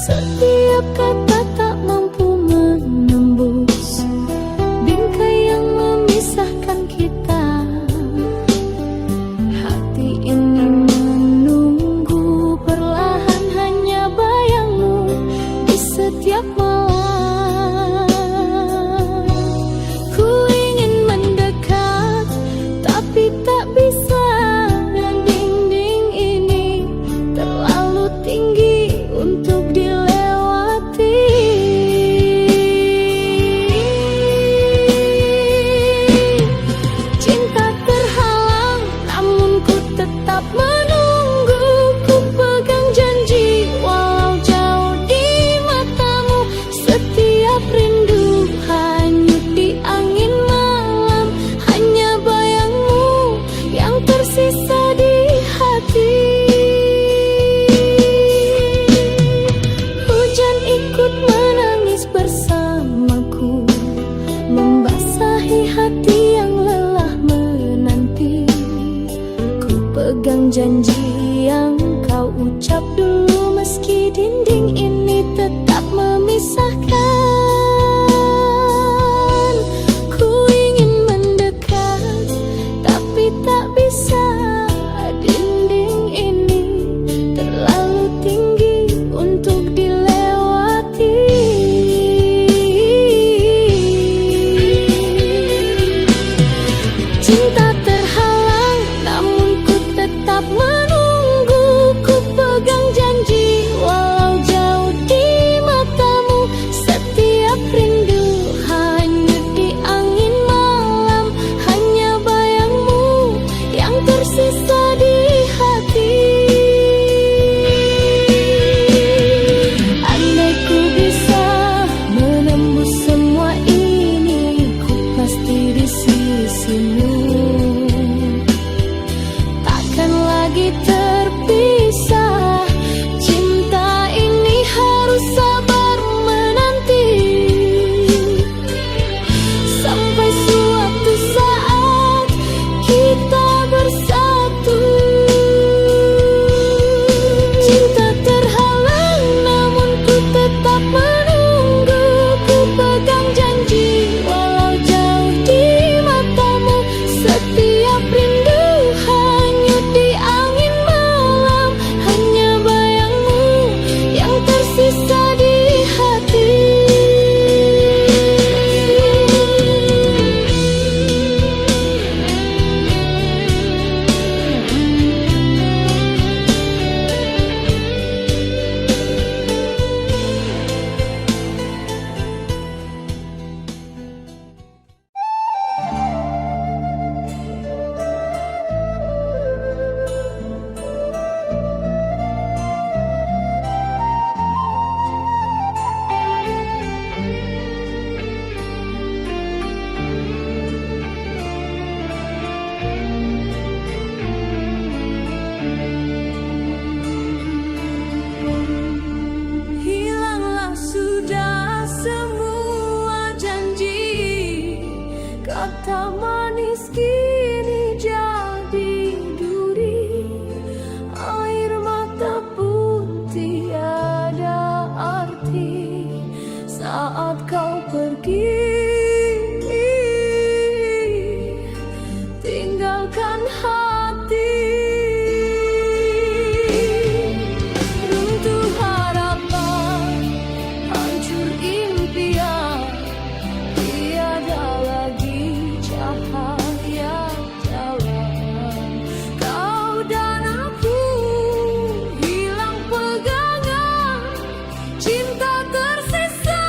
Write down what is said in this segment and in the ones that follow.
Setiap kata tak mampu menembus bingkai yang memisahkan kita. Hati ini menunggu perlahan hanya bayangmu di setiap malam. Ku ingin mendekat tapi tak bisa. Dinding ini terlalu tinggi untuk dilewati. Cinta terhalang namun ku tetap menunggu. Ku pegang janji walau jauh di matamu. Setiap rindu hanyut di angin malam. Hanya bayangmu yang tersisa di hati. Hujan ikut menangis bersamaku, membasahi hati yang lelah menanti. Ku pegang janji yang kau ucap dulu, meski dinding ini tetap memisahkan. Ku ingin mendekat tapi tak bisa. Dinding ini terlalu tinggi untuk dilewati. Cinta terhalang namun ku tetap menunggu. Ku pegang janji walau jauh di matamu. Setiap rindu hanyut di angin malam. Hanya bayangmu yang tersisa di hati. Andai ku bisa menembus semua ini, ku pasti di sisimu. Takkan lagi terpisah. Cinta ini harus sabar menanti sampai suatu saat kita bersatu. Cinta terhalang namun ku tetap menunggu. Ku pegang janji walau jauh di matamu. Setiap rindu hanyut di angin malam. Hanya bayangmu yang tersisa di hati. Hilanglah sudah semua janji. Kata manis kini jadi duri. Air mata pun tiada arti saat kau pergi. Tinggalkan hati. Runtuh harapan, hancur impian. Tiada lagi cahaya jalan. Kau dan aku hilang pegangan. Cinta tersisa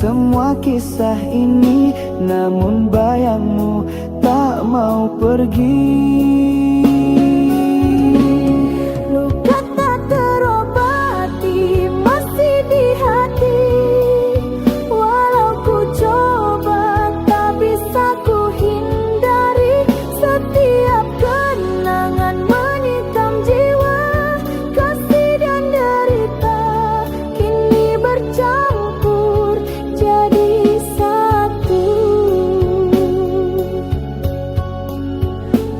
semua kisah ini, namun bayangmu tak mau pergi. Luka tak terobati masih di hati, walau ku coba tak bisa ku hindari. Setiap kenangan menikam jiwa, kasih dan derita kini bercampur jadi satu.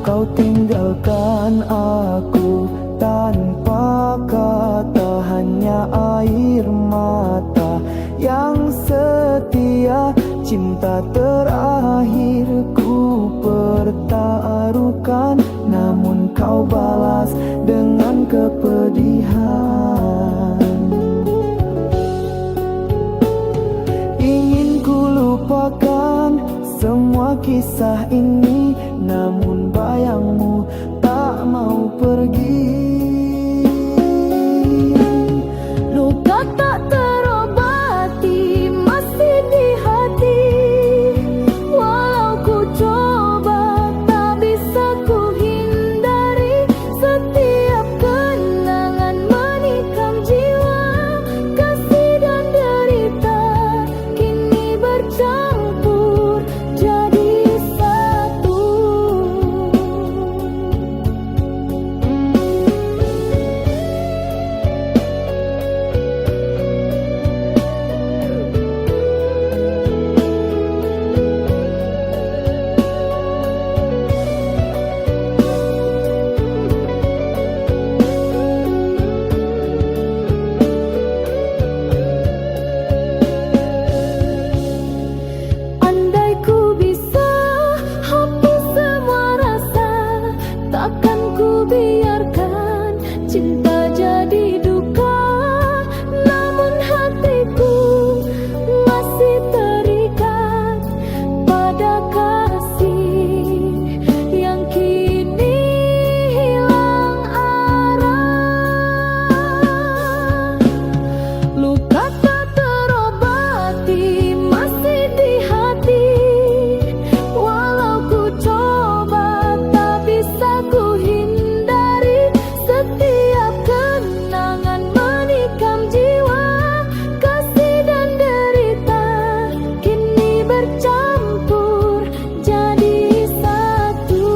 Kau tinggalkan aku tanpa kata, hanya air mata yang setia. Cinta terakhirku pertaruhkan, namun kau balas dengan kepedihan. Ingin ku lupakan semua kisah ini, namun bayangmu tak mau pergi. Luka tak terobati masih di hati, walau ku coba tak bisa ku hindari. Setiap kenangan menikam jiwa, kasih dan derita kini bercampur jadi satu. Andai ku bisa hapus semua rasa, takkan ku biarkan cinta jadi duka. Namun hatiku masih terikat pada kasih yang kini hilang arah. Luka tak terobati masih di hati, walau ku coba tak bisa ku hindari. Setiap kenangan menikam jiwa, kasih dan derita kini bercampur jadi satu.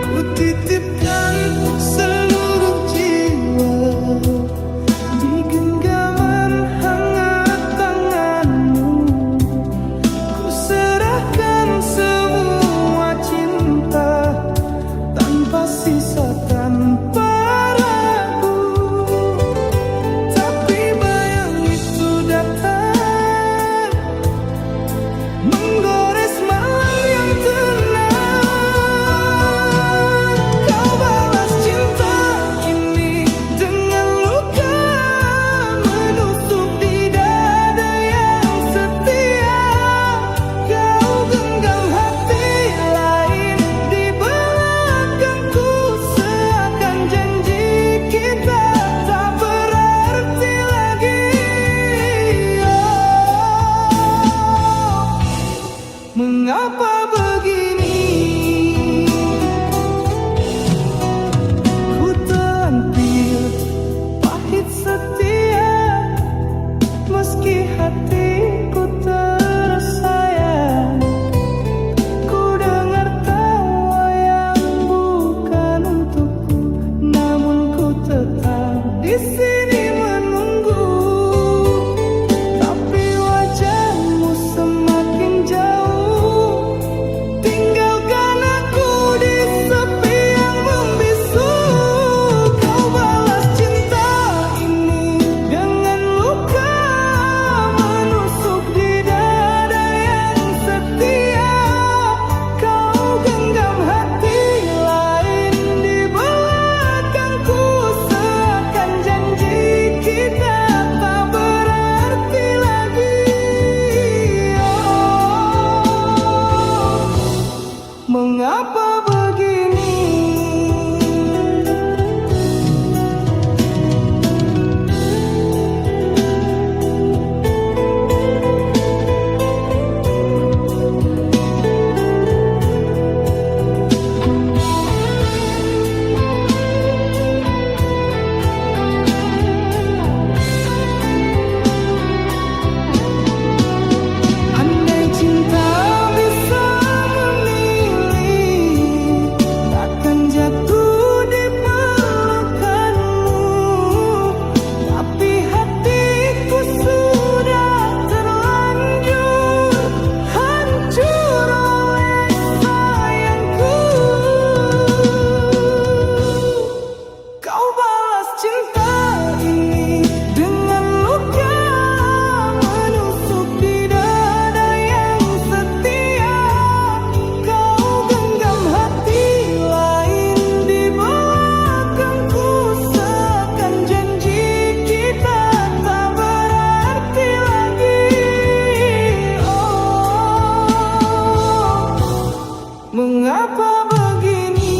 Ku titipkan seluruh jiwa di genggaman hangat tanganmu. Ku serahkan semua cinta tanpa sisa, tanpa ragu. Tapi bayang itu datang menggores malam yang tenang. Kau balas cinta kini dengan luka menusuk di dada yang setia. Kau genggam hati lain di belakangku, seakan janji kita tak berarti lagi. Mengapa begini? Ku tampil pahit setia, meski hatiku tersayang. Ku dengar tawa yang bukan untukku, namun ku tetap di sini menunggu, tapi wajahmu semakin jauh. Tinggalkan aku di sepi yang membisu. Kau balas cinta ini dengan luka menusuk di dada yang setia. Kau genggam hati lain di belakangku, seakan janji kita tak berarti lagi. Oh, mengapa begini? Andai cinta bisa memilih, takkan jatuh di pelukanmu. Tapi hatiku sudah terlanjur hancur oleh sayangku. Kau balas cinta ini dengan luka menusuk di dada yang setia. Kau genggam hati lain di belakangku, seakan janji kita tak berarti lagi. Oh, mengapa begini?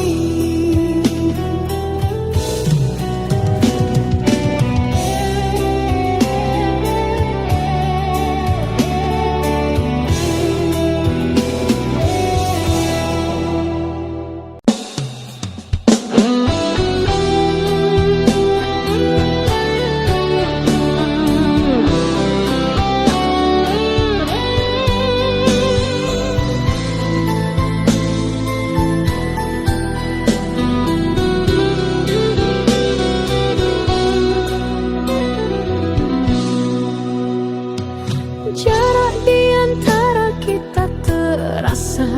Jarak di antara kita terasa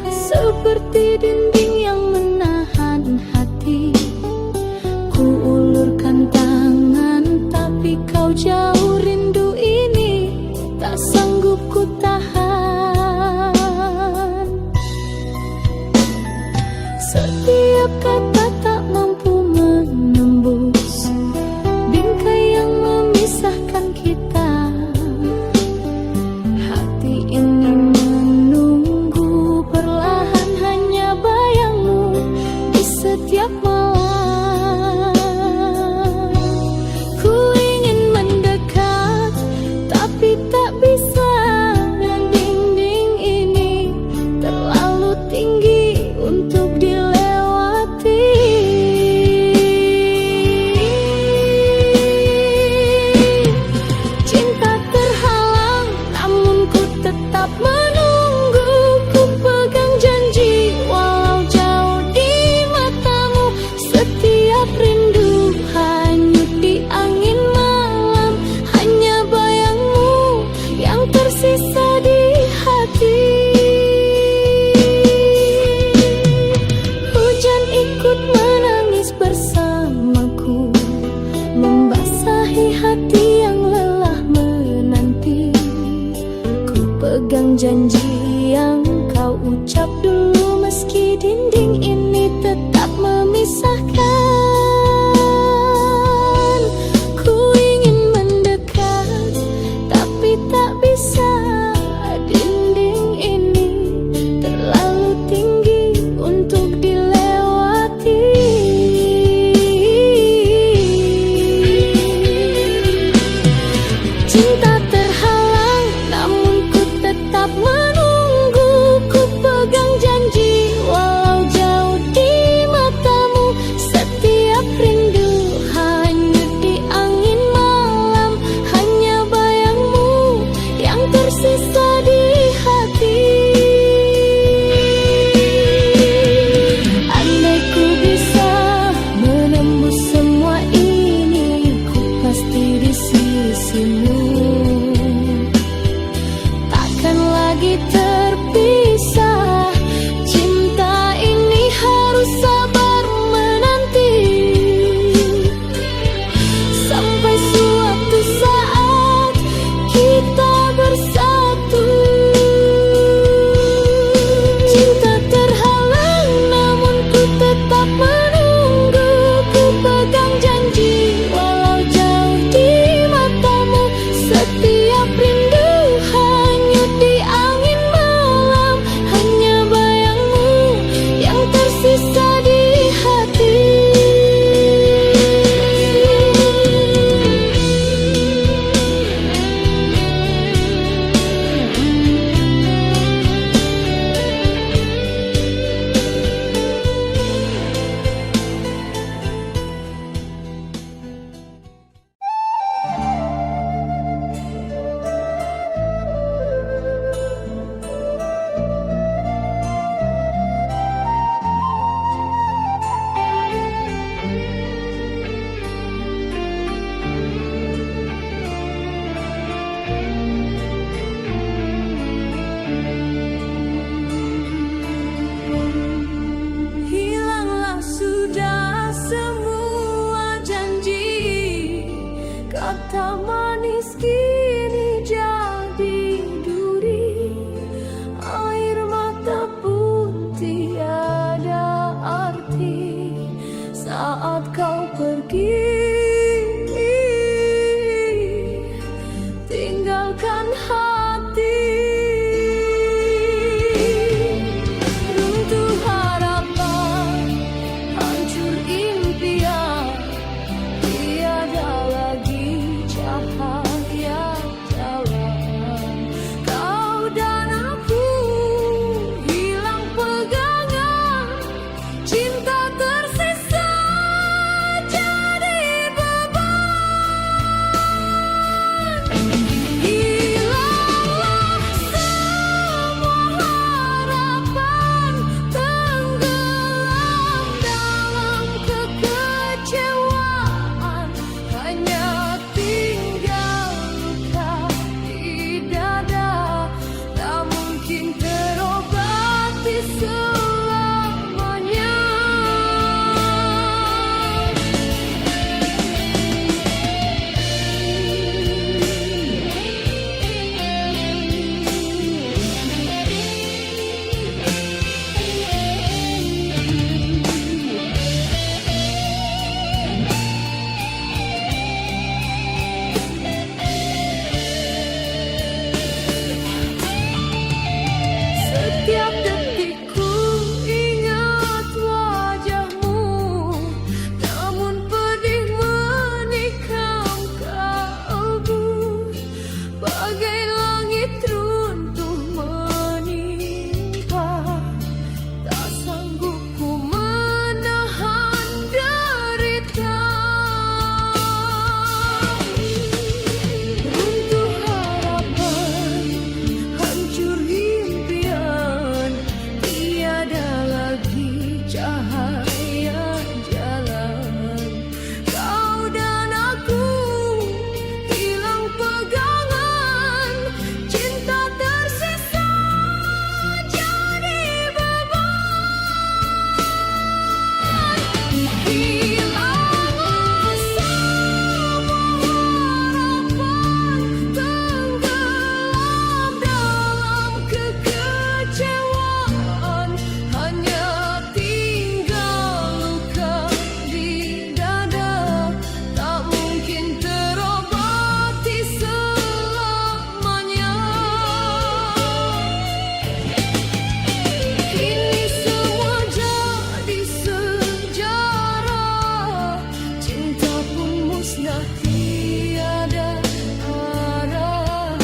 seperti dinding yang menahan hati. Ku ulurkan tangan, tapi kau jauh. Rindu ini tak sanggup ku tahan. Setiap kata tak mampu menembus bingkai yang memisahkan kita. Hati ini menunggu perlahan, hanya bayangmu di setiap malam. Ku ingin mendekat, tapi tak bisa. Dinding ini terlalu tinggi untuk dilewati. Cinta terhalang, namun ku tetap menunggu. Ku pegang janji walau jauh di matamu. Setiap rindu hanyut di angin malam, hanya bayangmu yang tersisa di hati. Hujan ikut menangis bersamaku, membasahi hati yang lelah menanti. Ku pegang janji yang kau ucap dulu, meski dinding ini tetap memisahkan. Ku ingin mendekat, tapi tak bisa. Dinding ini terlalu tinggi untuk dilewati. Cinta terhalang, namun ku tetap menunggu. Ku pegang janji walau jauh di matamu. mata manis kini jadi duri, air mata pun tiada arti saat kau pergi, tinggalkan hati. Runtuh harapan, hancur impian, tiada lagi cahaya jalan. Kau dan aku hilang pegangan, cinta tersisa jadi beban. Hilanglah semua harapan, tenggelam dalam kekecewaan, hanya tinggal luka di dada, tak mungkin terobati selamanya. Setiap detik ku ingat wajahmu, namun pedih menikam kalbu. Bagai langit runtuh menimpa, tak sanggup ku menahan derita. Runtuh harapan, hancur impian, tiada lagi cahaya jalan. Kau dan aku hilang pegangan, cinta tersisa jadi beban. Hilanglah semua harapan, tenggelam dalam kekecewaan, hanya tinggal luka di dada, tak mungkin terobati selamanya. Kini semua jadi sejarah, cinta pun musnah tiada arah,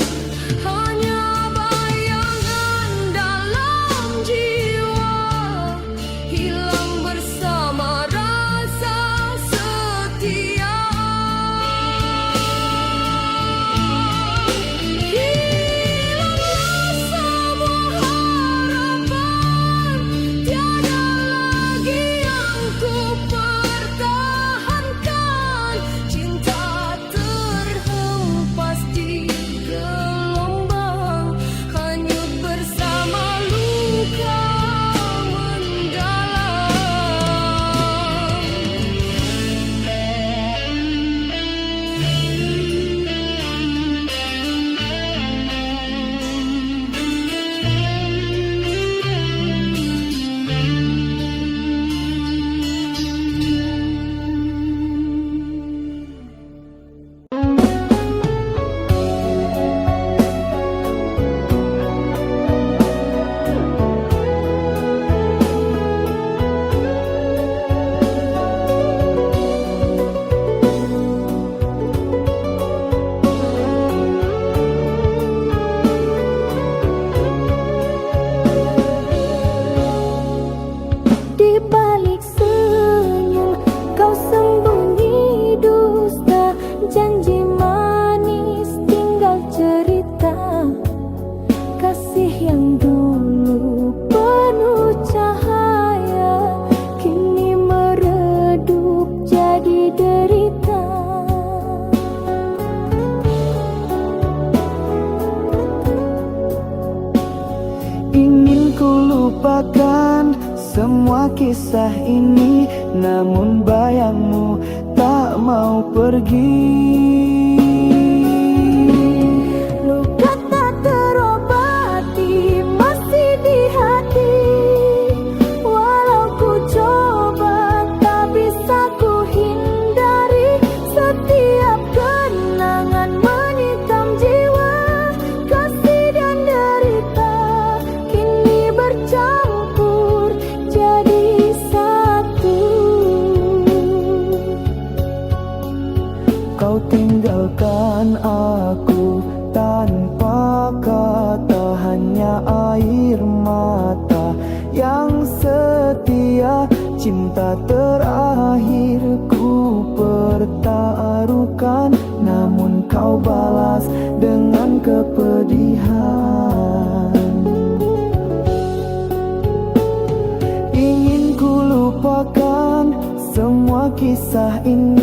hanya bayangan dalam jiwa, hilang bersama rasa setia. Hilanglah semua harapan, tiada lagi yang ku pertahankan, cinta terhempas di gelombang, hanyut bersama luka di balik senyum, kau sembunyi dusta, janji manis tinggal cerita. Kasih yang dulu penuh cahaya, kini meredup jadi derita. Ingin ku lupakan semua kisah ini, namun bayangmu tak mau pergi. kau tinggalkan aku tanpa kata, hanya air mata yang setia. Cinta terakhir ku pertaruhkan, namun kau balas dengan kepedihan. Ingin ku lupakan semua kisah ini,